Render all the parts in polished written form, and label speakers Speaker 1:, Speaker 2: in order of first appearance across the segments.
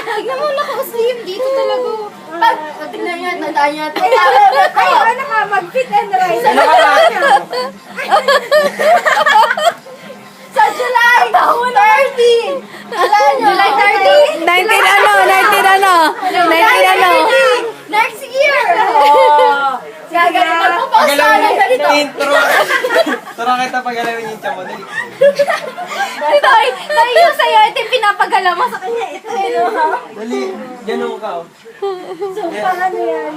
Speaker 1: Tignan mo, naka-slim dito talaga. Tignan niya, tandaan niya.
Speaker 2: Ay, ano ka, mag-fit and rise.
Speaker 1: Sa July 30! July 30!
Speaker 3: 19 ano?
Speaker 1: Next year! Oh! Gagalitan mo pa sa akin ganito.
Speaker 4: Intro. Tara kita pagalawin yung tiyan mo. Dali.
Speaker 1: Ito, yung sa'yo, ito yung pinapagala mo sa kanya. Ito,
Speaker 4: Dali. Ganun ka.
Speaker 2: So, paano yan?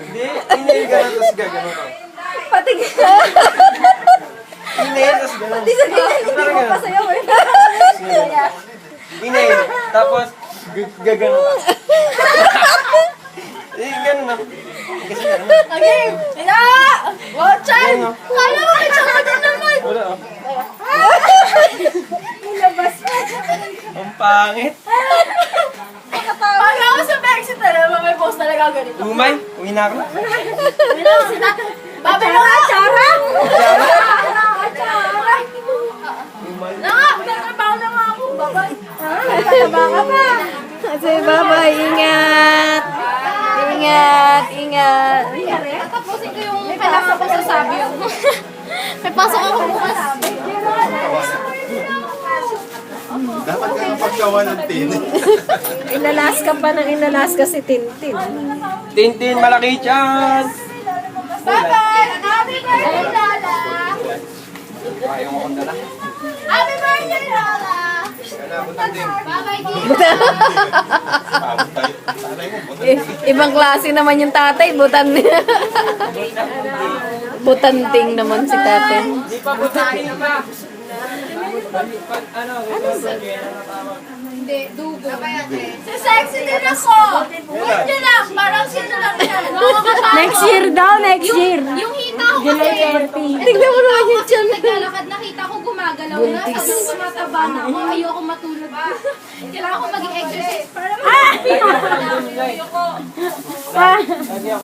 Speaker 4: Hindi. Inhale ka na, tapos gagano ka.
Speaker 2: Patigil.
Speaker 4: Inhale, tapos gano'n.
Speaker 2: Di sa ganyan, hindi
Speaker 4: Parang
Speaker 2: ko
Speaker 4: ganun.
Speaker 2: pa sa'yo eh.
Speaker 4: Inhale, tapos gagano ka. Ganun na. Kasi ganun.
Speaker 1: okay. Ina! Watch out! Kala mo, kaya din naman.
Speaker 4: Wala oh.
Speaker 2: Nilabas pa.
Speaker 4: Ang pangit.
Speaker 1: Pag ako sa Brexit talaga, may post talaga ganito.
Speaker 4: Umay, uwi na ako.
Speaker 1: Babe na nga!
Speaker 2: Chara?
Speaker 4: Umay.
Speaker 1: Nagtatrabaho na nga ako. Babay.
Speaker 2: Taba ka pa.
Speaker 3: Kasi bye-bye, ingat. Ingat.
Speaker 1: Tatapusin ko yung kailangan ko sasabi yung... May pasok ako bukas.
Speaker 5: Dapat ka ng pagkawa ng tin.
Speaker 2: Inalas ka pa ng inalas ka si Tintin.
Speaker 4: Tintin, malaki chance.
Speaker 1: Bye-bye! Happy birthday, Lala!
Speaker 4: Ayaw mo kong dala.
Speaker 1: Happy birthday, Lala! Bye-bye, Tita!
Speaker 3: Ibang klase naman yung tatay, butanting naman si tatay.
Speaker 4: Di pa butahin na ba? Ano?
Speaker 1: Hindi, dugo. Si sexy din ako! Huwag niyo lang, parang sino lang yan.
Speaker 3: Next year daw, next year.
Speaker 1: Yung hita ko kasi,
Speaker 3: Tignan mo naman yung tiyan.
Speaker 1: naglalakad, nakita ko gumagalaw na. Sabi ko tumataba na ako, ayoko matulog. Kailangan ko mag-exercise para ayoko.